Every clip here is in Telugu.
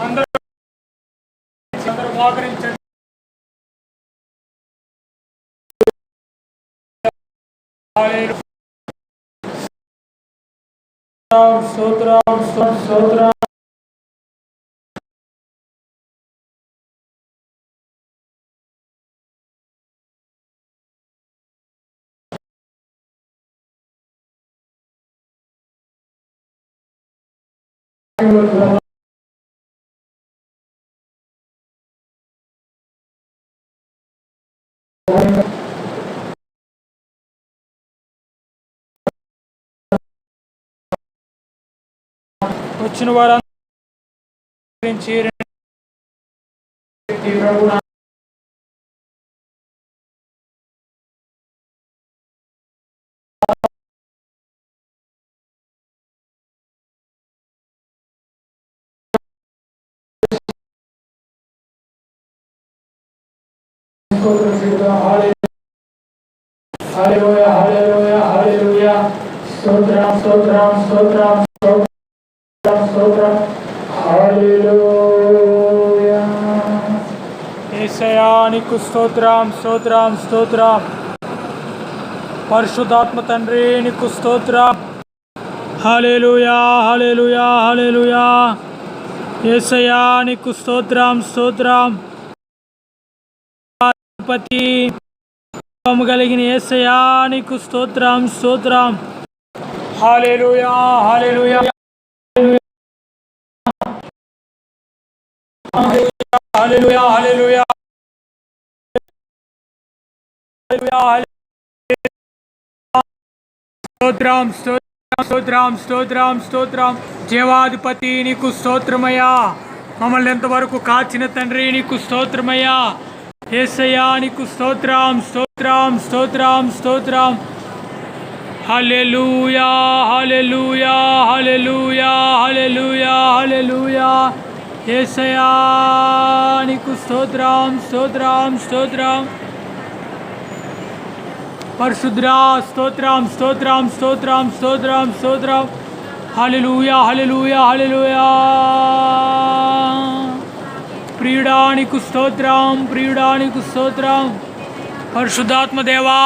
అందరూ మోకరించండి. స్తోత్రం స్తోత్రం. వచ్చిన వారందరించి హల్లెలూయా హల్లెలూయా హల్లెలూయా. స్తోత్రం స్తోత్రం స్తోత్రం స్తోత్రం. హల్లెలూయా. యేసయ్యా నీకు స్తోత్రం స్తోత్రం స్తోత్రం. పరిశుద్ధాత్మ తండ్రి నీకు స్తోత్రం. హల్లెలూయా హల్లెలూయా హల్లెలూయా. యేసయ్యా నీకు స్తోత్రం స్తోత్రం. పతి కలిగిన యేసయ్యా నీకు స్తోత్రం స్తోత్రం. హల్లెలూయా హల్లెలూయా హల్లెలూయా హల్లెలూయా. స్తోత్రం స్తోత్రం స్తోత్రం స్తోత్రం స్తోత్రం. జీవాధిపతి నీకు స్తోత్రమయ్యా. మమ్మల్ని ఎంతవరకు కాచిన తండ్రి నీకు స్తోత్రమయ్యా. యేసయ్యా నీకు స్తోత్రం స్తోత్రం స్తోత్రం స్తోత్రం. హల్లెలూయా హల్లెలూయా హల్లెలూయా హల్లెలూయా హల్లెలూయా. యేసయ్యా నీకు స్తోత్రం స్తోత్రం స్తోత్రం. పరిశుద్ధుడా స్తోత్రం స్తోత్రం స్తోత్రం స్తోత్రం స్తోత్రం. హల్లెలూయా హల్లెలూయా హల్లెలూయా. ప్రియుడా నీకు స్తోత్రం ప్రియుడా నీకు స్తోత్రం. పరిశుద్ధాత్మ దేవా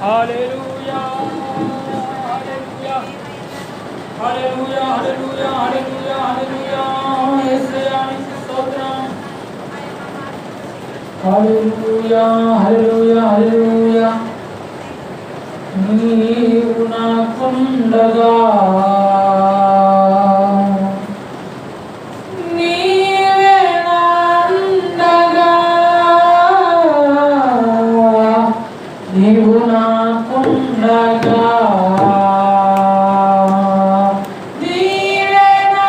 హల్లెలూయా హల్లెలూయా హల్లెలూయా హల్లెలూయా హల్లెలూయా హల్లెలూయా. యేసయ్యా నీకు స్తోత్రం. హల్లెలూయా హల్లెలూయా హల్లెలూయా. నీవు నాకుండగా నీవే నాండగా. నీవు నాకుండగా నీవే నా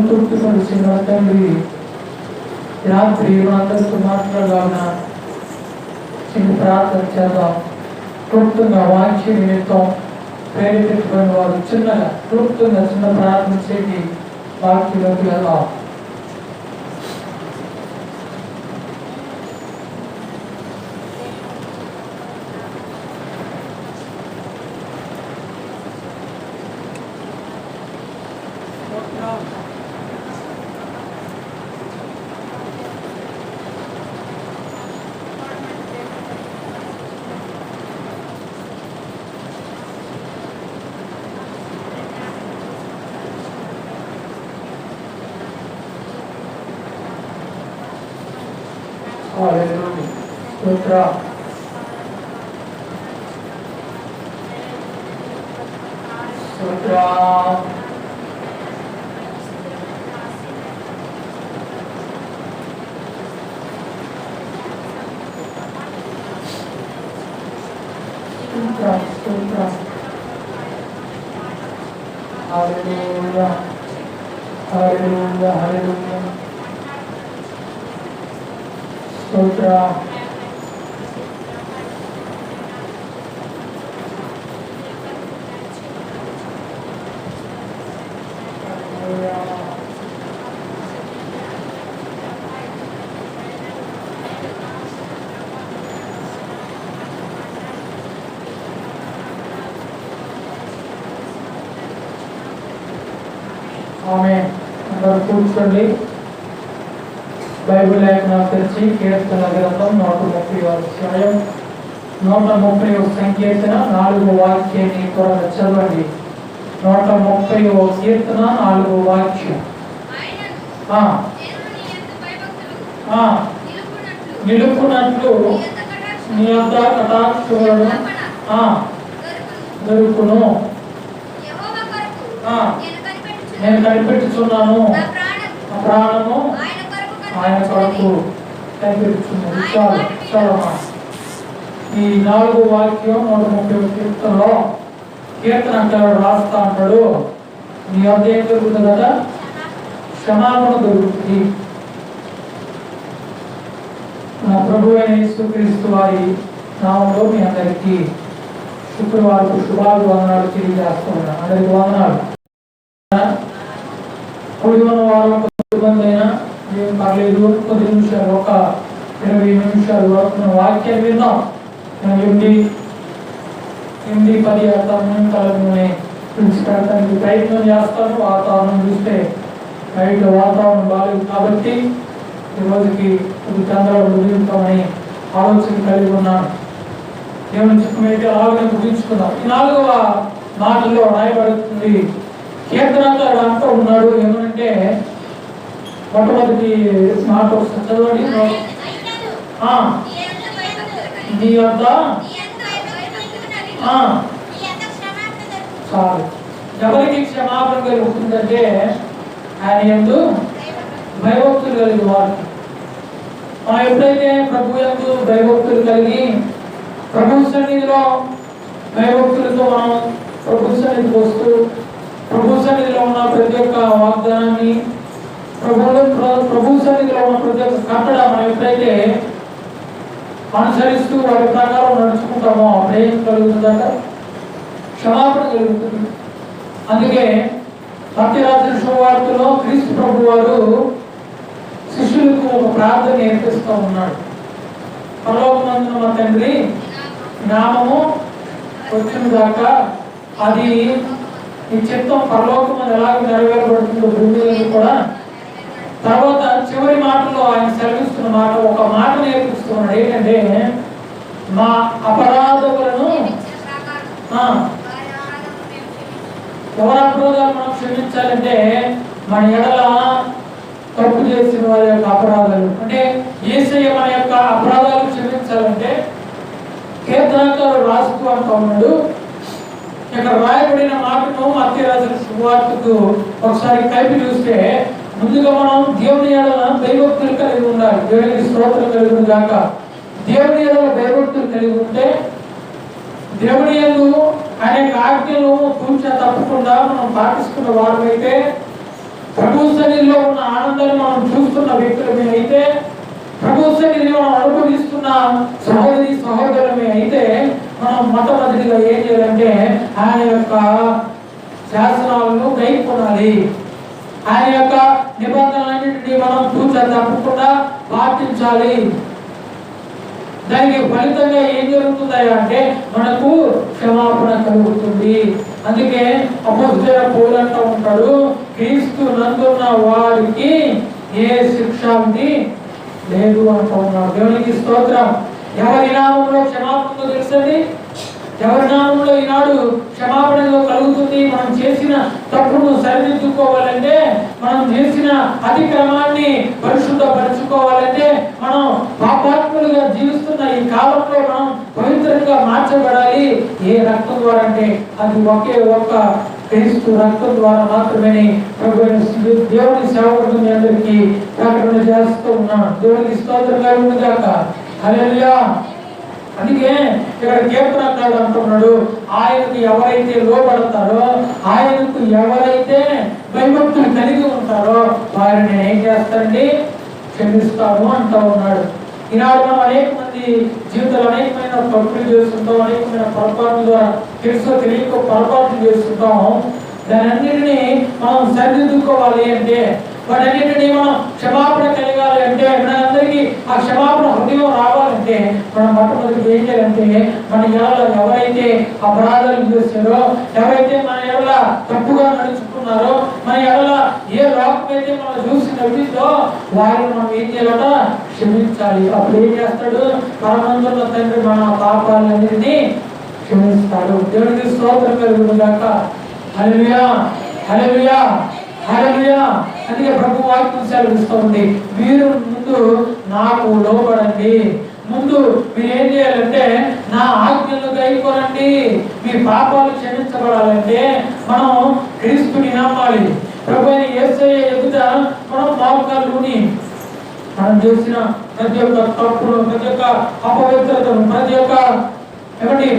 తృప్తిపరిచిన తండ్రి రాత్రి అందరితో మాట్లాడాలన్న చిన్న ప్రార్థన చేద్దాం. క్లుప్తంగా వాక్య నిమిత్తం ప్రేరేపించబడిన వారు చిన్నగా క్లుప్తంగా చిన్న ప్రార్థన చేసి వాక్యంలోకి వెళ్దాం. Hallelujah. Sutra. Sutra. Sutra. Sutra. Hallelujah. Hallelujah. Hallelujah. Sutra. Amen. అందరూ కూర్చోండి. బైబిల్ లేఖనాలు తెరిచి కీర్తన గ్రంథం 130వ అధ్యాయం 130వ సంకీర్తన 4వ వాక్యాన్ని త్వరగా చదవండి. 130వ కీర్తన 4వ వాక్యం. నిలుపునట్లు నీ యొద్ద కటాక్షములను దొరుకును. నేను కనిపెట్టుచున్నాను, ప్రాణము ఆయన కొరకు కనిపెట్టుచున్నాను. చాలా ఈ 4వ వాక్యం 130వ కీర్తనలో కీర్తనకారుడు రాస్తా అంటాడు, నీ వద్ద ఏం దొరుకుతుంది కదా, క్షమాపణ దొరుకుతుంది. నా ప్రభు అయిన యేసుక్రీస్తు వారి నామంలో మీ అందరికీ శుక్రవారం శుభాభివందనాలు తెలియజేస్తున్నాను. అందరికి వందనాలు. కూడి ఉన్న వారం కొద్దిమంది అయినా ఏం పర్లేదు, కొద్ది నిమిషాలు, ఒక 20 నిమిషాల వరకు వాక్యాన్ని విందాం. ఎనిమిది 10 తలనూనె పిలిచిపెడతానికి ప్రయత్నం చేస్తాను. వాతావరణం చూస్తే బయట వాతావరణం బాగాలేదు కాబట్టి ఈరోజుకి కొద్ది తొందరగా ముగించుకోమని ఆలోచన కలిగి ఉన్నాను. దేవుని చిత్తమైతే అలాగే ముగించుకుందాం. ఈ 4వ మాటలో రాయబడుతుంది, కీర్తనకారుడు అంటూ ఉన్నాడు ఏమనంటే, మొట్టమొదటి మాట ఒకసారి చదవండి. నీ వద్ద చాలు. ఎవరికి క్షమాపణ కలుగుతుందంటే ఆయన యందు భయభక్తులు కలిగి వారికి. మనం ఎప్పుడైతే ప్రభు యందు భయభక్తులు కలిగి ప్రభు సన్నిధిలో భయభక్తులతో మనం ప్రభు సన్నిధికి వస్తూ ప్రభు సన్నిధిలో ఉన్న ప్రతి ఒక్క వాగ్దానాన్ని ప్రభు సన్నిధిలో ఉన్న ప్రతి ఒక్క కట్టడ మనం ఎప్పుడైతే అనుసరిస్తూ వారి ప్రకారం నడుచుకుంటామో అప్పుడే కలుగుతుందట, క్షమాపణ కలుగుతుంది. అందుకే మత్తయి రాసిన శుభవార్తలో క్రీస్తు ప్రభు వారు శిష్యులకు ఒక ప్రార్థన నేర్పిస్తూ ఉన్నాడు. పరలోకమందున మా తండ్రి నామము వచ్చిన దాకా అది ఈ చిత్తం పరలోకమందు ఎలాగ నెరవేరబడుతుందో భూమి మీద కూడా. తర్వాత చివరి మాటలో ఆయన సెలవిస్తున్న మాట, ఒక మాట నేర్పిస్తున్నాడు. ఏంటంటే, మా అపరాధములను ఎవరి అపరాధాలు మనం క్షమించాలంటే మన ఎడల తప్పు చేసిన వారి యొక్క అపరాధాలు, అంటే యేసయ్య మన యొక్క అపరాధాలు క్షమించాలంటే కీర్తనకారుడు రాస్తూ అంటూ ఉన్నాడు. ఇక్కడ రాయబడిన మాటను మత్తయి రాసిన సువార్తకు ఒకసారి కలిపి చూస్తే, ముందుగా మనం దేవుని ఎడల భయభక్తులు కలిగి ఉండాలి. దేవునికి స్తోత్రం కలిగి గాక. దేవుని ఎడల భయభక్తులు కలిగి ఉంటే దేవుని యందు ఆయన ఆజ్ఞలు తూచా తప్పకుండా మనం పాటిస్తున్న వారమైతే, ప్రభు సన్నిధిలో ఉన్న ఆనందాన్ని మనం చూస్తున్న వ్యక్తులమే అయితే, ప్రభు సన్నిధిని మనం అనుభవిస్తున్న సహోదరులమే అయితే, మనం మొట్టమొదటిగా ఏం చేయాలంటే ఆయన యొక్క శాసనాలను గైకొనాలి. ఆయన యొక్క నిబంధనలన్నింటినీ మనం తూచా తప్పకుండా పాటించాలి. దానికి ఫలితంగా ఏం జరుగుతుందా అంటే మనకు క్షమాపణ కలుగుతుంది. అందుకే అపోస్తలుడైన పౌలు అంటూ ఉంటాడు, క్రీస్తు నందున్న వారికి ఏ శిక్ష లేదు అంటూ ఉన్నాడు. దేవునికి స్తోత్రం. ఎవరి నామంలో క్షమాపణ తెలుసండి? ఎవరి నామంలో ఈనాడు క్షమాపణ కలుగుతుంది? మనం చేసిన తప్పును సరిదిద్దుకోవాలంటే, మనం చేసిన అతిక్రమాన్ని పరిశుద్ధపరచుకోవాలంటే, మనం పాపాత్ములుగా జీవిస్తున్న ఈ కాలంలో మనం పవిత్రంగా మార్చబడాలి. ఏ రక్తం ద్వారా అంటే అది ఒకే ఒక్క క్రీస్తు రక్తం ద్వారా మాత్రమే. దేవుని సేవకుడు మీ అందరికీ ప్రకటన చేస్తూ ఉన్నాను. దేవునికి స్తోత్రం కలుగుగాక. హల్లెలూయా. అందుకే ఇక్కడ కీర్తనకారుడు అంటున్నాడు, ఆయనకు ఎవరైతే లోబడతారో, ఆయనకు ఎవరైతే భయభక్తులు కలిగి ఉంటారో వారిని ఏం చేస్తారండి? క్షమిస్తాను అంటూ ఉన్నాడు. ఈనాడు మనం అనేక మంది జీవితంలో అనేకమైన తప్పులు చేస్తుంటాం, అనేకమైన పొరపాట్ల ద్వారా తెలుసో తెలియక పొరపాట్లు చేస్తుంటాం. దాని అన్నిటినీ మనం సరిదిద్దుకోవాలి అంటే, వాటన్నిటినీ మనం క్షమాపణ కలగాలి అంటే, మనందరికీ ఆ క్షమాపణ హృదయం రావాలంటే మనం మొట్టమొదటి ఏం చేయాలంటే, మన ఎడల ఎవరైతే అపరాధాలు చేస్తారో, ఎవరైతే మన ఎడల తప్పుగా నడుచుకున్నారో, మన ఎడల ఏ లోకమైతే మనం చూసి నవ్విందో వారిని మనం ఏం చేయాలట? క్షమించాలి. అప్పుడు ఏం చేస్తాడు? పరమందున్న తండ్రి మన పాపాలన్నిటినీ క్షమిస్తాడు. దేవునికి స్తోత్రం కలుగుగాక. హల్లెలూయా, హల్లెలూయా, హల్లెలూయా. అందుకే ప్రభు వాక్యం సెలవిస్తూ ఉంది, మీరు ముందు నాకు లోబడండి. ముందు మీరు ఏం చేయాలంటే నా ఆజ్ఞలు గైకొనండి. మీ పాపాలు క్షమించబడాలంటే మనం క్రీస్తుని నమ్మాలి. ప్రభు అయిన యేసయ్య ఎదుట మనం మోకాళ్ళుని మనం చేసిన ప్రతి ఒక్క తప్పును, ప్రతి ఒక్క అపవిత్రతను, ప్రతి ఒక్క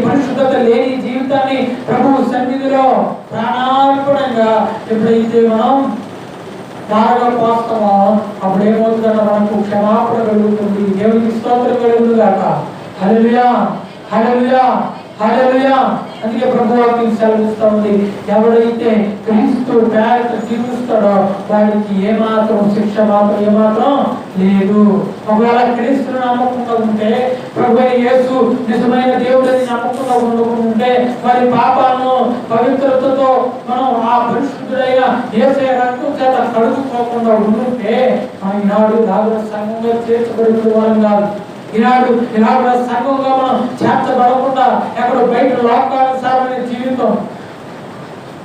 పరిశుద్ధత లేని జీవితాన్ని ప్రభు సన్నిధిలో ప్రాణార్పణంగా ఎప్పుడైతే మనం బాగా పోస్తామో అప్పుడు ఏమవుతుందన్న మనకు క్షమాపణ కలుగుతుంది. దేవునికి స్తోత్రం కలుగుగాక. హల్లెలూయా, హల్లెలూయా, హల్లెలూయా. అందుకే ప్రభు వాక్యం సెలవిస్తా ఉంది, ఎవడైతే క్రీస్తు పేరట జీవిస్తాడో వాడికి ఏమాత్రం శిక్ష మాత్రం ఏమాత్రం లేదు. ఒకవేళ క్రీస్తును నమ్మకుండా ఉంటే, ప్రభు యేసు నిజమైన దేవుడిని నమ్మకుండా ఉంటే, వారి పాపాలను పవిత్రతతో మనం ఆ పరిశుద్ధుడైన యేసయ్య రక్తం చేత కడుగుకోకుండా ఉంటే మనం ఈనాడు రాజు సంఘంగా చేర్చబడిన వారం కాదు. ఈనాడు సంఘంగా మనం చేర్చబడకుండా ఎక్కడ బయట లోకానుసారమైన జీవితం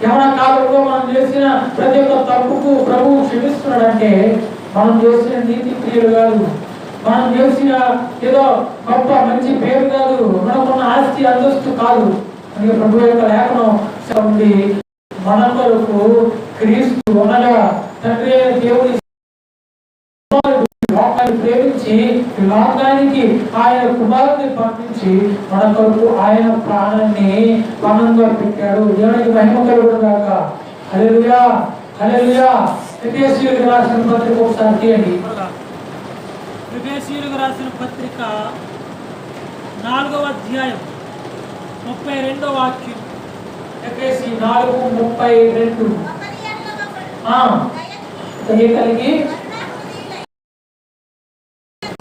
యవన కాలంలో మనం చేసిన ప్రతి ఒక్క తప్పుకు ప్రభువు క్షమిస్తున్నాడంటే మనం చేసిన నీతి క్రియలు కాదు, మనం చేసిన ఏదో గొప్ప మంచి పేరు కాదు, మనకున్న ఆస్తి అంతస్తు కాదు. అందుకే ప్రభు యొక్క లేఖనం ఉండి మన కొరకు క్రీస్తు అనగా తండ్రి దేవుని లోకాన్ని ప్రేమించి లోకానికి ఆయన కుమారుని పంపించి మన కొరకు ఆయన ప్రాణాన్ని పణంగా పెట్టాడు. దేవునికి మహిమ కలుగును గాక. హల్లెలూయా, హల్లెలూయా. ఎఫెసీయులకు రాసిన పత్రిక ఒకసారి తీయండి. ఎఫెసీయులకు రాసిన పత్రిక 4వ అధ్యాయం 32వ వాక్యం. ఎఫెసీ 4:32. దయ కలిగి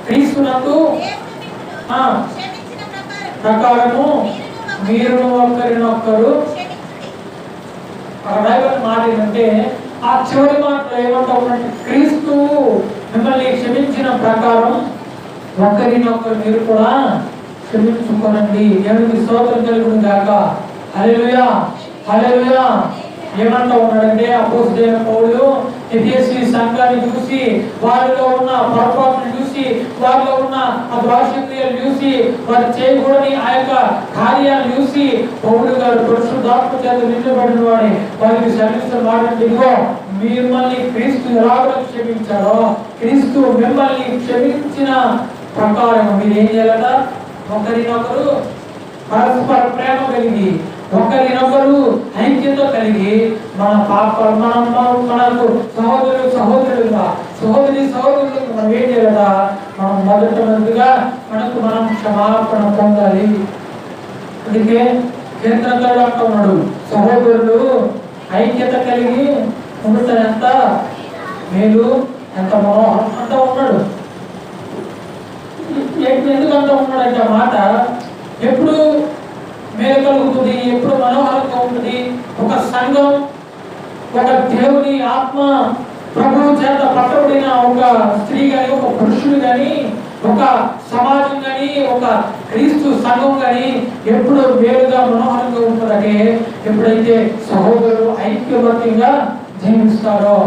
క్రీస్తునందు ప్రకారము మీరు ఒకరినొకరు. బైబిల్ మాట ఏంటంటే ఆ చివరి మాటలో ఏమంటా ఉన్నట్టు, క్రీస్తు మిమ్మల్ని క్షమించిన ప్రకారం ఒకరినొకరు మీరు కూడా క్షమించుకోనండి. దేవునికి స్తోత్రం కలుగును గాక. హల్లెలూయా, హల్లెలూయా. ఏమంటా ఉన్నాడంటే అపోస్తలుడైన పౌలు ఎఫెసీ సంఘాన్ని చూసి, వారిలో ఉన్న పొరపాటును చూసి, వారిలో ఉన్న ఆ దోషక్రియలు చూసి, వారు చేయకూడని ఆ యొక్క కార్యాలను చూసి పౌలు గారు పరిశుద్ధాత్మ చేత నిండబడిన వాడే వారికి శ్రమిస్తున్న మాట, ఇదిగో మిమ్మల్ని క్రీస్తు ఎలాగో క్షమించాడో క్రీస్తు మిమ్మల్ని క్షమించిన ప్రకారం మీరు ఏం చేయాలట, ఒకరినొకరు పరస్పర ప్రేమ కలిగి, ఒకరినొకరు ఐక్యత కలిగి, మన పాపాలు మనకు సహోదరులుగా మనం ఏం చేయాలట, మనం మొదటిగా మనం క్షమాపణ పొందాలి. అందుకే కీర్తనకారుడు అంటూ ఉన్నాడు, సహోదరులు ఐక్యత కలిగి ఉండటం ఎంత మేలు, ఎంత మనోహరం అంటూ ఉన్నాడు. ఎందుకు అంటూ ఉన్నాడంటే ఆ మాట ఎప్పుడు మేలు కలుగుతుంది, ఎప్పుడు మనోహరంగా ఉంటుంది. ఒక సంఘం, ఒక దేవుని ఆత్మ ప్రభువు చేత పట్టబడిన ఒక స్త్రీ కానీ, ఒక పురుషుడు కానీ, ఒక సమాజం కానీ, ఒక క్రీస్తు సంఘం కానీ ఎప్పుడు మేలుగా మనోహరంగా ఉంటుందంటే ఎప్పుడైతే సహోదరులు ఐక్యబద్ధంగా జీవిస్తారో.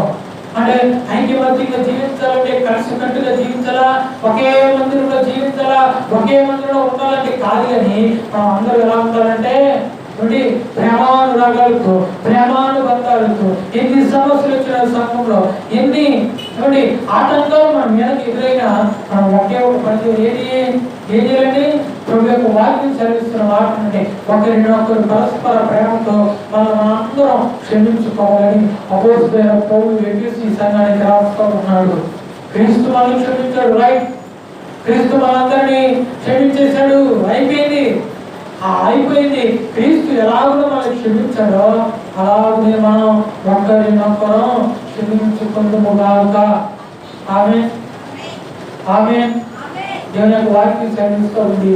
అంటే ఐక్యబద్ధంగా జీవించాలంటే కలిసికట్టుగా జీవించాలా, ఒకే మందిరంలో జీవించాలా, ఒకే మందిరంలో ఉండాలంటే కాదు. కానీ మనం అందరూ ఎలా ఉండాలంటే ప్రేమానురాగాలతో, ప్రేమానుబంధాలతో, ఎన్ని సమస్యలు వచ్చిన సంఘంలో, ఎన్ని ఆటంకాలు మన మీదకి ఎదురైనా మనం ఒకే ఒక పని ఏం చేయాలండి, ప్రభు యొక్క వాక్యం చదివిస్తున్న మాట అంటే ఒకరినొకరు పరస్పర ప్రేమతో మనం అందరం క్షమించుకోవాలని అపోస్తలుడైన పౌలు ఎఫెసీ సంఘానికి రాస్తూ ఉన్నాడు. క్రీస్తు మనల్ని క్షమించాడు, రైట్. క్రీస్తు మనందరినీ క్షమించేశాడు, అయిపోయింది. అయిపోయింది. క్రీస్తు ఎలాగో మనల్ని క్షమించాడో అలాగే మనం ఒకరినొకరం క్షమించుకుందుముగాక. ఆమేన్, ఆమేన్. దేవుని యొక్క వాక్యం చదివిస్తూ ఉంది.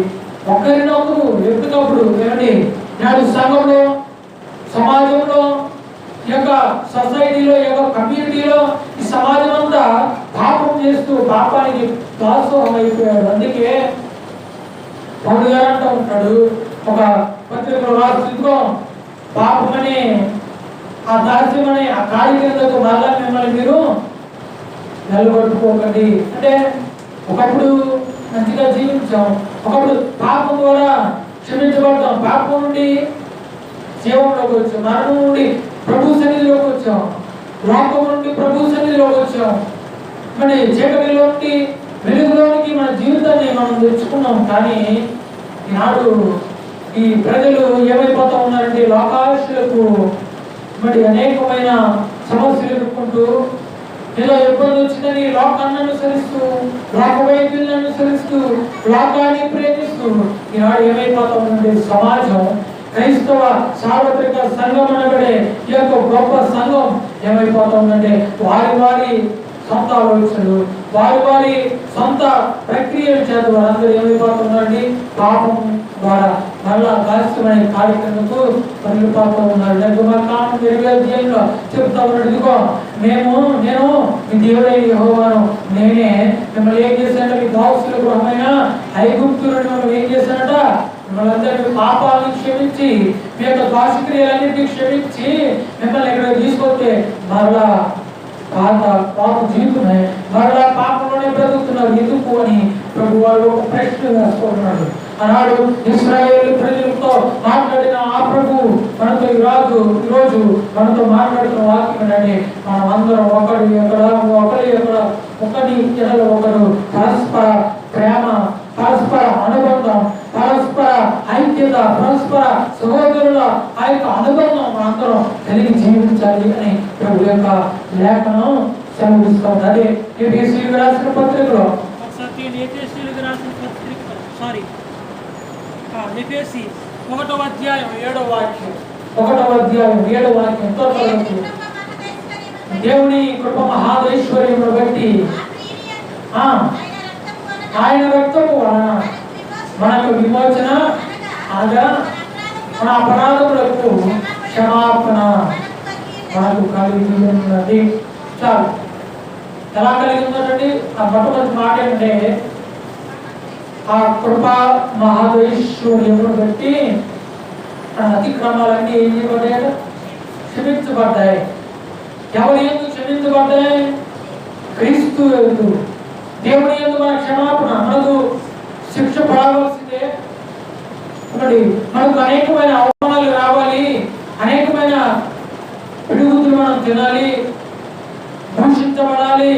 ఒకరినొకరు ఎప్పటికప్పుడు ఏమండి, నాడు సంఘంలో, సమాజంలో, ఈ యొక్క సొసైటీలో, ఈ యొక్క కమ్యూనిటీలో, ఈ సమాజం అంతా పాపం చేస్తూ పాపానికి దాసోహం అయిపోయాడు. అందుకే పౌలు గారు అంటూ ఉంటాడు, ఒక పత్రికలో రాస్తుందో, పాపమని ఆ దాస్యమని ఆ కాడి కిందకు మళ్ళా మిమ్మల్ని మీరు నిలబెట్టుకోకండి. అంటే ఒకప్పుడు మంచిగా జీవించాం, ఒకప్పుడు పాపం ద్వారా క్షమించబడతాం, పాపం నుండి జీవంలోకి వచ్చాం, మరణం నుండి ప్రభు సన్నిధిలోకి వచ్చాం, లోకం నుండి ప్రభు సన్నిధిలోకి వచ్చాం, మరి చీకటిలోకి వెలుగులోనికి మన జీవితాన్ని మనం తెచ్చుకున్నాం. కానీ ఈనాడు ఈ ప్రజలు ఏమైపోతా ఉన్నారంటే లోకాశలకు మరి అనేకమైన సమస్యలు ఎదుర్కొంటూ ఏదో ఇబ్బంది వచ్చిందని లోకాన్ని అనుసరిస్తూ, లోక వైద్యులను అనుసరిస్తూ, లోకాన్ని ప్రేమిస్తూ ఈనాడు ఏమైపోతా ఉందంటే సమాజం, క్రైస్తవ సార్వత్రిక సంఘం అనబడే ఈ యొక్క గొప్ప సంఘం ఏమైపోతా ఉందంటే వారి సొంత ఆలోచనలు, వారి సొంత ప్రక్రియల చేత వారందరూ ఏమైపోతున్నారండి పాపం ద్వారా మళ్ళా దాస్యమైన కార్యక్రమంకు పరిగిపోతూ ఉన్నారు. నిర్గమకాండం 20వ అధ్యాయంలో చెప్తా ఉన్నాడు, ఇదిగో నేను మీ దేవుడైన యెహోవాను, నేనే మిమ్మల్ని ఏం చేశానంటే మీ దాసుల గృహమైన ఐగుప్తులను మిమ్మల్ని ఏం చేశానట, మిమ్మల్ని అందరికీ పాపాలను క్షమించి మీ యొక్క దాసక్రియలన్నిటికీ క్షమించి మిమ్మల్ని ఇక్కడ తీసుకొస్తే మరలా పాప జీవితమే మరలా పాపంలోనే బ్రతుకుతున్నారు ఎందుకు అని ప్రభు వారు ఒక ప్రశ్న వేసుకుంటున్నాడు. ఆనాడు ఇశ్రాయేలు ప్రజలతో మాట్లాడిన ఆ ప్రభు మనతో ఈరోజు మనతో మాట్లాడుతున్న వాక్యం ఏంటంటే మనం అందరం ఒకరి ఒకరు పరస్పర ప్రేమ, పరస్పర అనుబంధం, పరస్పర ఐక్యత, పరస్పర సహోదరుల ఆ యొక్క అనుబంధం మనందరం కలిగి జీవించాలి అని ప్రభు యొక్క లేఖనం సెలవిస్తుంది. అదే ఎఫెసీయులకు రాసిన పత్రికలో ఎఫెసీ 1వ అధ్యాయం 7వ వాక్యం, 1వ అధ్యాయం 7వ వాక్యం, దేవుని కృప మహాదైశ్వర్యమును బట్టి ఆయన రక్తము వలన మనకు విమోచన అనగా మన అపరాధములకు క్షమాపణ మనకు కలిగి ఉన్నది. చాలు. ఎలా కలిగి ఉన్నదండి? ఆ మొట్టమొదటి మాట ఏంటంటే ఆ కృప మహాదైశ్వర్యమును బట్టి అతిక్రమాలన్నీ ఏం చేయబడ్డాయి? క్షమించబడ్డాయి. ఎవరు ఎందుకు క్షమించబడ్డాయి? క్రీస్తు యందు దేవుని యందు మన క్షమాపణ. మనకు శిక్ష పడవలసిందే. మరి మనకు అనేకమైన అవమానాలు రావాలి, అనేకమైన పిడుగుతులు మనం తినాలి, దూషించబడాలి,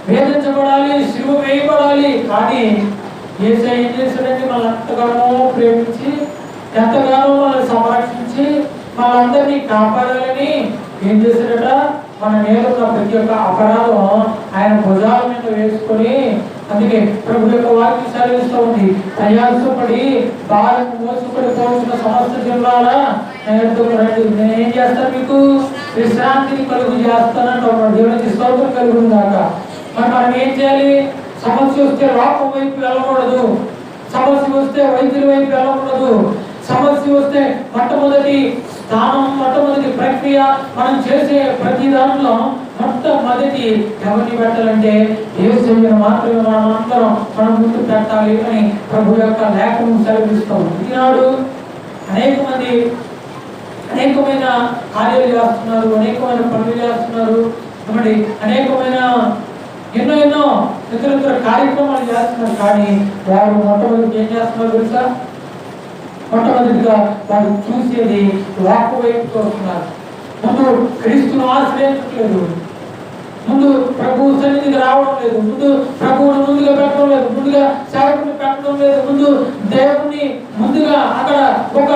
వేధించబడాలి, శిలువ వేయబడాలి. కానీ యేసయ్య ఏం చేశాడంటే మనల్ని ఎంతగానో ప్రేమించి, ఎంతగానో మనల్ని సంరక్షించి, మనందరినీ కాపాడాలని ఏం చేశాడట? మన నేరున్న ప్రతి ఒక్క అపరాధం ఆయన భుజాల మీద వేసుకొని, అందుకే ప్రభు యొక్క వాక్యం సెలవిస్తూ ఉంది, ప్రయాసపడి భారం మోసుకొని పోల్చిన సమస్త జిల్లాలా రండి, నేనేం చేస్తాను, మీకు విశ్రాంతిని కలుగు చేస్తానంటూ దేవునికి స్తోత్రం కలుగును గాక. మరి మనం ఏం చేయాలి? సమస్య వస్తే లోకం వైపు వెళ్ళకూడదు, సమస్య వస్తే వైద్యుల వైపు వెళ్ళకూడదు, సమస్య వస్తే మొట్టమొదటి స్థానం, మొట్టమొదటి ప్రక్రియ మనం చేసే ప్రతి దాంట్లో మొట్టమొదటి ఎవరిని పెట్టాలంటే యేసయ్యను మాత్రమే మనం అందరం మనం ముందు పెట్టాలి అని ప్రభు యొక్క లేఖనం సెలవిస్తాం. ఈనాడు అనేకమైన కార్యాలు చేస్తున్నారు, అనేకమైన పనులు చేస్తున్నారు, మరి అనేకమైన ఎన్నో ఇతర కార్యక్రమాలు చేస్తున్నారు. కానీ వారు మొట్టమొదటి ఏం చేస్తున్నారు తెలుసా? మొట్టమొదటిగా వారు చూసేది వాక్కు వైపు చూస్తున్నారు. ముందు క్రీస్తును ఆశ్రయించట్లేదు, ముందు ప్రభువు సన్నిధికి రావడం లేదు, ముందు ప్రభువును ముందుగా పెట్టడం లేదు, ముందుగా సేవకుని పెట్టడం లేదు, ముందు దేవుణ్ణి ముందుగా అక్కడ ఒక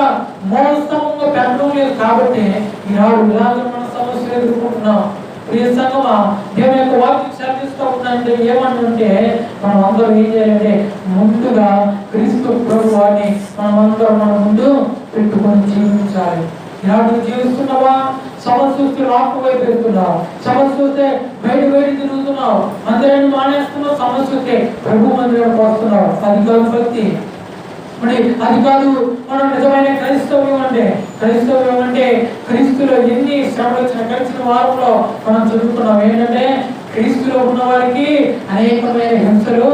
మూలస్తంభంగా పెట్టడం లేదు. కాబట్టి ఈనాడు ఇలాగ మన సమస్యలు ఎదుర్కొంటున్నాం. ప్రియ సంగమా, దేవుని యొక్క వాక్యం సెలవిస్తూ ఉందంటే ఏమంటే మనం అందరం ఏం చేయాలంటే ముందుగా క్రీస్తు ప్రభువాన్ని మనం అందరం మన ముందు పెట్టుకొని జీవించాలి. ఈనాడు జీవిస్తున్నావా? సమస్య వస్తే లోకం వైపు వెళ్తున్నావు, సమస్య వస్తే బయట తిరుగుతున్నావు, మందిరాన్ని మానేస్తున్నావు, సమస్య వస్తే ప్రభు మందిరానికి వస్తున్నావు. అది కాదు భక్తి, మరి అది కాదు మనం నిజమైన క్రైస్తవ్యం అంటే. క్రైస్తవ్యం అంటే క్రీస్తులో ఎన్ని శ్రమలు వచ్చిన గడిచిన వారంలో మనం చదువుకున్నాం ఏంటంటే క్రీస్తులో ఉన్న వారికి అనేకమైన హింసలు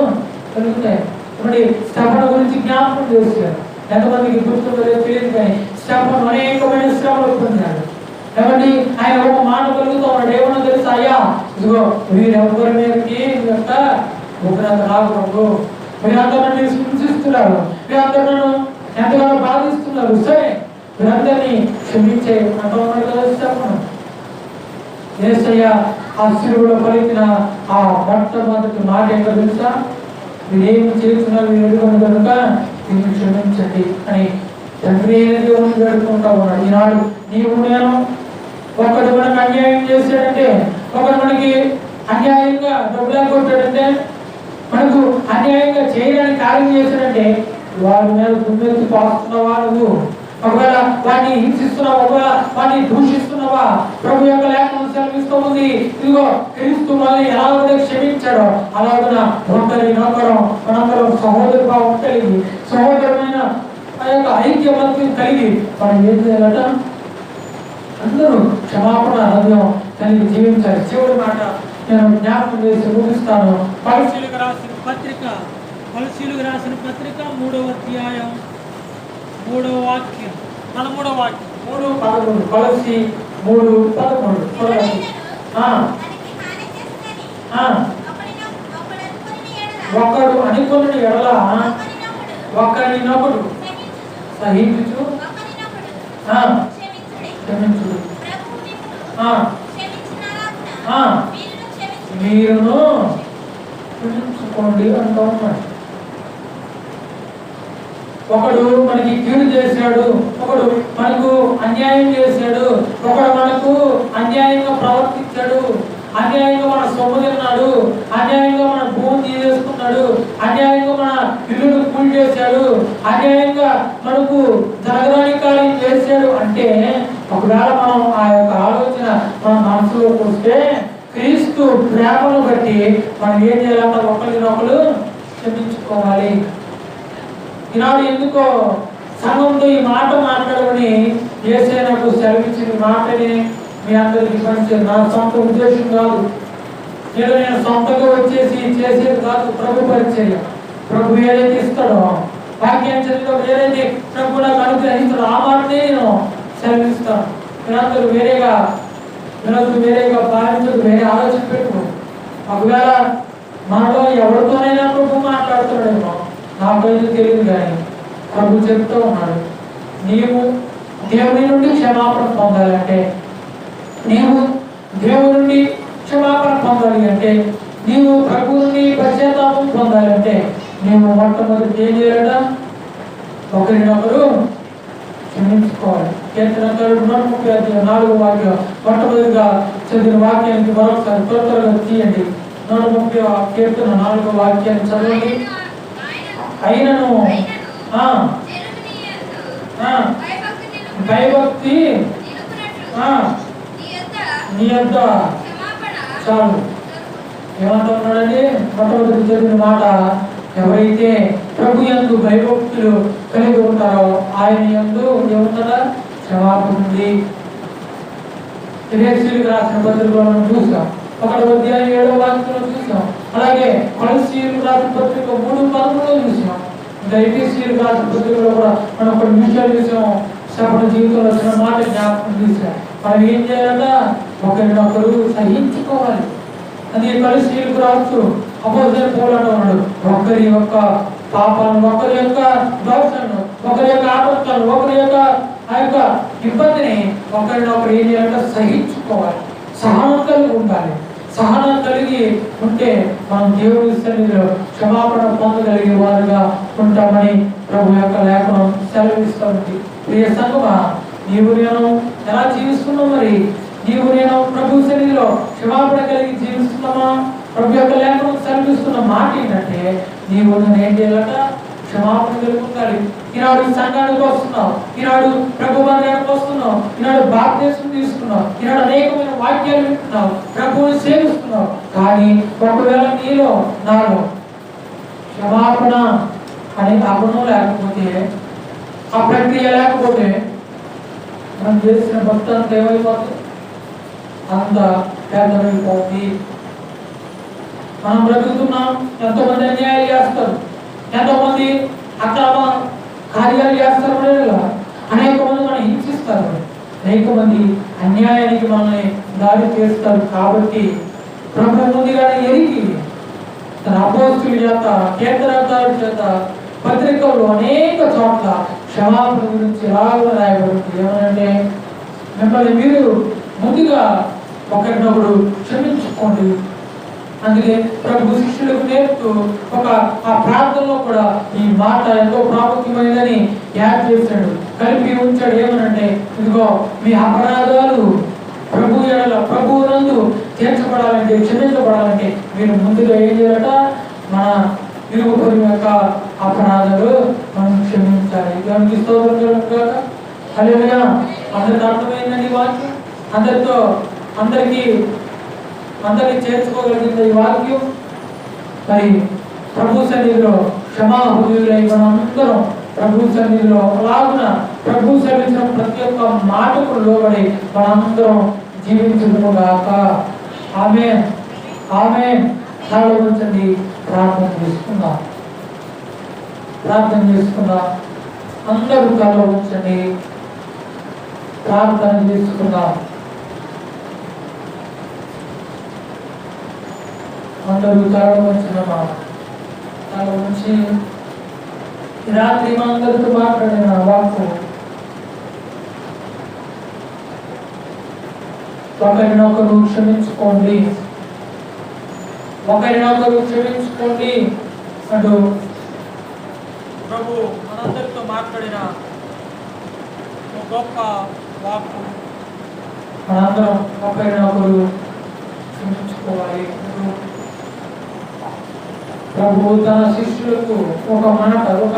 కలుగుతాయి. మరి శ్రమల గురించి జ్ఞాపకం చేశారు, ఎంతమందికి గుర్తుందో తెలియదు, కానీ శ్రమను అనేకమైన శ్రమలు పొందాడు. ఏమండి ఆయన ఒక మాట కలుగుతూ ఉన్నాడు, ఏమన్నా తెలుసా? అయ్యా ఇదిగో వీరెవరి మీదకి యొక్క ఉగ్రత రాకూడదు, మీరందరూ నన్ను హింసిస్తున్నారు, మీరందరూ నన్ను ఎంతగానో బాధిస్తున్నారు, సరే మీరందరినీ క్షమించే అంటూ ఉన్నాడు కదా. చెప్పను యేసయ్య ఆ శిలువలో పలికిన ఆ మొట్టమొదటి మాట ఏంటో తెలుసా? మీరేమి చేస్తున్నారు, మీరు ఎదుగుని కనుక దీన్ని క్షమించండి అని తండ్రి దేవుని వేడుకుంటా ఉన్నాడు. ఈనాడు నీవు నేను ఒకడు మనకు అన్యాయం చేశాడంటే, ఒకడు మనకి అన్యాయంగా డబ్బులు కొట్టాడంటే, మనకు అన్యాయంగా చేయడానికి కార్యం చేశాడంటే వారి మీద దుమ్మెత్తి పాస్తున్నావా నువ్వు? ఒకవేళ వాడిని హింసిస్తున్నావా, ఒకవేళ వాడిని దూషిస్తున్నావా? ప్రభు యొక్క లేఖనం సెలవిస్తూ ఉంది, ఇదిగో క్రీస్తు మనల్ని ఎలాగో క్షమించాడో అలాగన ఒంటరి నౌకరం మనందరం సహోదర భావం కలిగి సహోదరమైన ఆ యొక్క ఐక్యమత్యం కలిగి మనం ఏం చేయాలట? అందరూ క్షమాపణ హృదయం కలిగి జీవించాలి. చివరి మాట నేను జ్ఞాపకం చేసి ముగిస్తాను. కొలస్సీయులకు రాసిన పత్రిక 3వ అధ్యాయం 3వ వాక్యం 13వ వాక్యం 3:11 కొలస్సీ 3:13 ఒకడు అనుకుని ఎడల ఒకరినొకడు సహించుచు క్షమించుడు మీరును క్షమించుకోండి అంటూ ఉన్నాడు. ఒకడు మనకి కీడు చేశాడు, ఒకడు మనకు అన్యాయం చేశాడు, ఒకడు మనకు అన్యాయంగా ప్రవర్తించాడు, అన్యాయంగా మన సొమ్ము తిన్నాడు, అన్యాయంగా మన భూమి తీసేసుకున్నాడు, అన్యాయంగా మన ఇల్లును కూల్ చేశాడు, అన్యాయంగా మనకు జరగరాని కార్యం చేశాడు అంటే ఒకవేళ మనం ఆ యొక్క ఆలోచన మన మనసులోకి వస్తే క్రీస్తు ప్రేమను బట్టి మనం ఏం చేయాలంటే ఒకరినొకరు క్షమించుకోవాలి. ఈనాడు ఎందుకో సంఘంతో ఈ మాట మాట్లాడమని యేసయ్య నాకు సెలవిచ్చిన మాటని మీ అందరికీ పంచాను. నా సొంత ఉద్దేశం కాదు, నేను సొంతంగా వచ్చేసి చేసేది కాదు. ప్రభు పరిచర్య, ప్రభు ఏదైతే ఇస్తాడో వాక్యం చదివిలో ఏదైతే ప్రభు నాకు అనుగ్రహిస్తాడో ఆ మాటనే నేను సెలవిస్తాను. మీరందరూ వేరేగా భావించదు, వేరే ఆలోచన పెట్టుకో. ఒకవేళ మనలో ఎవరితోనైనా ప్రభు మాట్లాడుతున్నాడేమో నాకైతే తెలియదు, కానీ ప్రభు చెప్తూ ఉన్నాడు, నీవు దేవుని నుండి క్షమాపణ పొందాలంటే, నీవు దేవుని నుండి క్షమాపణ పొందాలి అంటే, నీవు ప్రభు నుండి పశ్చాత్తాపం పొందాలంటే నీవు మొట్టమొదటి ఏం చేయాలట? ఒకరినొకరు క్షమించుకోవాలి. కీర్తనకారుడు 134వ వాక్యం మొట్టమొదటిగా చదివిన వాక్యానికి మరొకసారి త్వరగా తీయండి. 130వ కీర్తన 4వ వాక్యాన్ని చదవండి. అయినను భయభక్తి నీ యొద్ద చాలు. ఏమంటున్నాడండి? మొట్టమొదటి చదివిన మాట, ఎవరైతే ప్రభు యందు భయభక్తులు కలిగి ఉంటారో ఆయన యందు ఏముంటారా? క్షమాపణ ఉంది. ఎఫెసీయులకు రాసిన పత్రికలో మనం చూసాం, 1వ అధ్యాయం 7వ వాక్యంలో చూసాం. అలాగే కొలస్సీయులకు రాసిన పత్రిక 3:13లో చూసాం. ఇంకా ఎఫెసీయులకు రాసిన పత్రికలో కూడా మనం కొన్ని విషయాలు చూసాం. సేపటి జీవితంలో వచ్చిన మాట జ్ఞాపకం చూసాం. మనం ఏం చేయాలంట? ఒకరినొకరు సహించుకోవాలి. అది కొలస్సీయులకు రాస్తూ అపోస్తలుడైన పౌలు అంటున్నాడు, ఒకరి యొక్క పాపాలను, ఒకరి యొక్క దోషాలను, ఒకరి యొక్క ఆపత్తులను, ఒకరి యొక్క ఆ యొక్క ఇబ్బందిని ఒకరినొకరు ఏం చేయాలంటే సహించుకోవాలి. సహనం కలిగి ఉండాలి. సహనం కలిగి ఉంటే మనం దేవుడి సన్నిధిలో క్షమాపణ పొందగలిగే వారుగా ఉంటామని ప్రభు యొక్క లేఖనం సెలవిస్తుంది. ప్రియ సంగమా, నీవు నేను ఎలా జీవిస్తున్నావు? మరి నీవు నేను ప్రభు సన్నిధిలో క్షమాపణ కలిగి జీవిస్తున్నామా? ప్రభు యొక్క లేఖనం సెలవిస్తున్న మాట ఏంటంటే, నీవు నేను ఏం చేయాలట? క్షమాపణ కలిగి ఉండాలి. ఈనాడు సంఘానికి వస్తున్నావు, ఈనాడు ప్రభు మందిరానికి వస్తున్నావు, ఈనాడు బాప్తిస్మం తీసుకున్నావు, ఈనాడు అనేకమైన వాక్యాలు వింటున్నావు, ప్రభువుని సేవిస్తున్నావు. కానీ ఒకవేళ నీలో నాలో క్షమాపణ అనే అగుణం లేకపోతే, ఆ ప్రక్రియ లేకపోతే మనం చేసిన భక్తి అంత ఏమైపోతుంది? అంత పేదమైపోతుంది. మనం బ్రతుకుతున్నాం, ఎంతోమంది అన్యాయాలు చేస్తారు, ఎంతోమంది అక్రమ కార్యాలు చేస్తారు, అనేక మంది మనం హింసిస్తారు, అనేక మంది అన్యాయానికి మనల్ని దారి చేస్తారు. కాబట్టి ప్రభు ముందుగానే ఎరిగి తన అపోస్తుల చేత, కీర్తనకారుల చేత పత్రికల్లో అనేక చోట్ల క్షమాపణ గురించి ఎలాగో రాయబడుతుంది. ఏమనంటే, మిమ్మల్ని మీరు ముందుగా ఒకరినొకరు క్షమించుకోండి. అందుకే ప్రభు శిష్యులకు నేర్పుతూ ఆ ప్రాంతంలో కూడా ఈ మాట ఎంతో ప్రాముఖ్యమైనదని యాడ్ చేశాడు, కలిపి ఉంచాడు. ఏమనంటే, ఇదిగో మీ అపరాధాలు ప్రభు ఎడల ప్రభు నందు తీర్చబడాలంటే, క్షమించబడాలంటే మీరు ముందుగా ఏం చేయాలట? మన ఇరుగు పొరుగు యొక్క అపరాధాలు మనం క్షమించాలి. దానికి స్తోత్రం కలుగును గాక. హల్లెలూయా. అందరికి అర్థమైందండి వాక్యం? అందరికీ చేర్చుకోగలిగింది ఈ వాక్యం. మరి ప్రభు సన్నిధిలో క్షమాహృదయులై మనందరం ప్రభు సన్నిధిలో అలాగున ప్రభు సెలవించిన ప్రతి ఒక్క మాటకు లోబడి మనందరం జీవించుదుము గాక. ఆమేన్. ఆమేన్. తల వంచండి, ప్రార్థన చేసుకుందాం. అందరూ తల వంచండి, ప్రార్థన చేసుకుందాం. అందరూ తల వంచున్నామా? తల వంచి రాత్రి మా అందరితో మాట్లాడిన వాక్కు ఒకరినొకరు క్షమించుకోండి అంటూ ప్రభు మనందరితో మాట్లాడిన ఒక గొప్ప వాక్కు. మనందరం ఒకరినొకరు క్షమించుకోవాలి. ప్రభు తన శిష్యులకు ఒక మాట, ఒక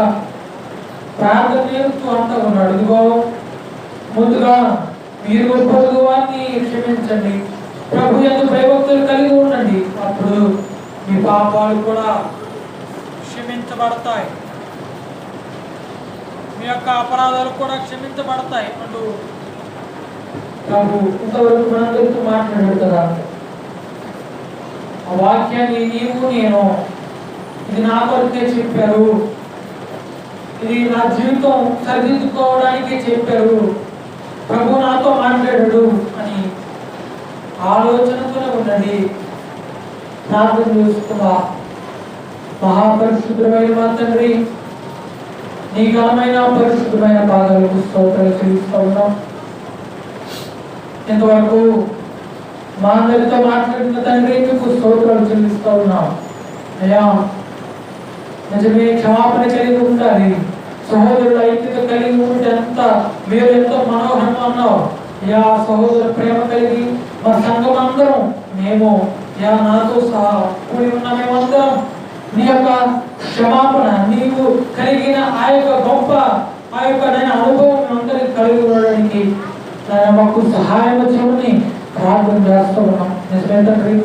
ప్రార్థన చేస్తూ అంటూ ఉన్నాడు, ఇదిగో ముందుగా మీరు పొరుగు వారిని క్షమించండి, ప్రభు యందు భయభక్తులు కలిగి ఉండండి, అప్పుడు మీ పాపాలు కూడా క్షమించబడతాయి, మీ యొక్క అపరాధాలు కూడా క్షమించబడతాయి అంటూ ప్రభు ఇంతవరకు మనందరితో మాట్లాడాడు కదా. ఆ వాక్యాన్ని నేను ఇది నా కొరకే చెప్పారు, ఇది నా జీవితం సరిదిద్దుకోవడానికే చెప్పారు, ప్రభు నాతో మాట్లాడాడు అని ఆలోచనతోనే ఉండండి. ప్రార్థన చేసుకుందా. మహాపరిశుద్ధమైన మా తండ్రి, నీ ఘనమైన పరిశుద్ధమైన పాదాలకు స్తోత్రాలు చెల్లిస్తూ ఉన్నాం. ఇంతవరకు మా అందరితో మాట్లాడిన తండ్రి మీకు స్తోత్రాలు చెల్లిస్తూ ఉన్నాం. అయ్యా నిజమే, క్షమాపణ కలిగి ఉండాలి, సహోదరుడు ఐక్యత కలిగి ఉంటే ఎంత మీరు ఎంతో మనోహరంగా ఉన్నావు. యా సహోదర ప్రేమ కలిగి మా సంఘం అందరం మేము నాతో సహా కూడి ఉన్న మేమందరం నీ యొక్క క్షమాపణ నీవు కలిగిన ఆ యొక్క గొప్ప నేను అనుభవం మేమందరికి కలిగి ఉండడానికి మాకు సహాయం చేయమని ప్రార్థన చేస్తూ ఉన్నాం. నిజమే తండ్రి,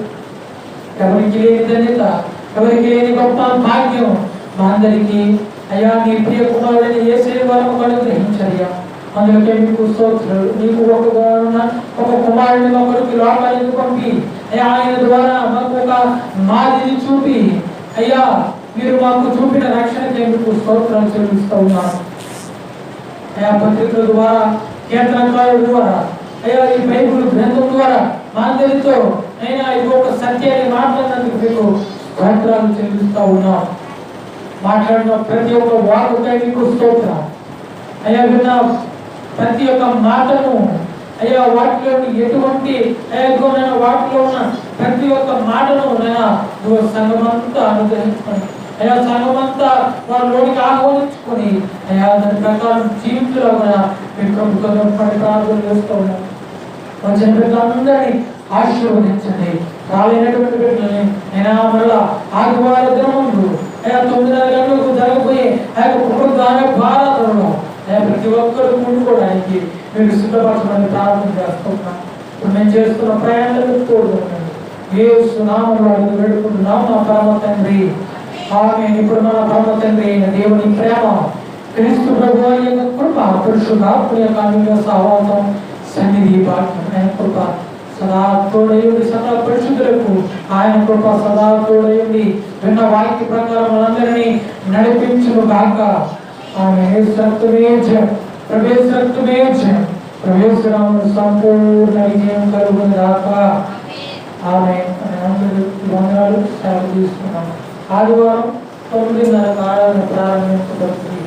ఎవరికి లేని ధన్యత, ఎవరికి లేని గొప్ప భాగ్యం మా అందరికీ అయ్యా నీ ప్రియ కుమారుడిని యేసు వరము అనుగ్రహించయ్యా. అందుకే మీకు స్తోత్రాలు. నీకు ఒక కుమారుడిని ఒకరికి లోకానికి పంపి అయ్యా ఆయన ద్వారా మాకు ఒక మాదిరి చూపి అయ్యా మీరు మాకు చూపిన రక్షణకి మీకు స్తోత్రాలు చెల్లిస్తూ ఉన్నాను. అయ్యా పత్రికల ద్వారా, కీర్తనకారుల ద్వారా, అయ్యా ఈ బైబిల్ గ్రంథం ద్వారా మా అందరితో అయినా ఇది ఒక సత్యాన్ని మాట్లాడినందుకు మీకు స్తోత్రాలు చెల్లిస్తూ ఉన్నాను. మాట్లాడిన ప్రతి ఒక్క వాక్కుకై మీకు స్తోత్రం. అయ్యా విన్న ప్రతి ఒక్క మాటను అయ్యా వాటిలో ఎటువంటి వాటిలో ఉన్న ప్రతి ఒక్క మాటను నువ్వు సంఘమంతా అనుగ్రహించుకొని అయ్యా సంఘమంతా వారిలోనికి ఆహ్వానించుకొని అయ్యా దాని ప్రకారం జీవితంలో మీ ప్రభుత్వం ప్రార్థన చేస్తూ ఉన్నాను. వచ్చిన బిడ్డలందరినీ ఆశీర్వదించండి. రాలేనటువంటి బిడ్డలని అయినా మరలా ఆదివారం దినములు అయ్యా 9:30 గంటలకు జరగబోయే ఆ యొక్క పునరుద్ధాన భారతంలో అయ్యా ప్రతి ఒక్కరు కూడుకోవడానికి మీరు సిద్ధపరచమని ప్రార్థన చేస్తున్నాం. ఇప్పుడు మేము చేస్తున్న ప్రయాణాలకు తోడుకోండి. యేసు నామములో అడిగి వేడుకుంటున్నాం మా పరమ తండ్రి, ఆమేన్. ఇప్పుడు మన పరమ తండ్రి అయిన దేవుని ప్రేమ, క్రీస్తు ప్రభువు యొక్క కృప, పరిశుద్ధాత్మ యొక్క అన్యోన్య సహవాసం, సన్నిధి, భాగ్యం, కృప సదా తోడయుండి సదా పరిశుద్ధులకు ఆయన కృప సదా తోడయుండి విన్న వాక్య ప్రకారం మనందరినీ నడిపించును గాక. ఆమె ప్రవేశరాము సంపూర్ణ విజయం కలుగును గాక. ఆమె వందనాలు సేవ తీసుకున్నాం. ఆదివారం 9:30 ఆరాధన ప్రారంభించబడుతుంది.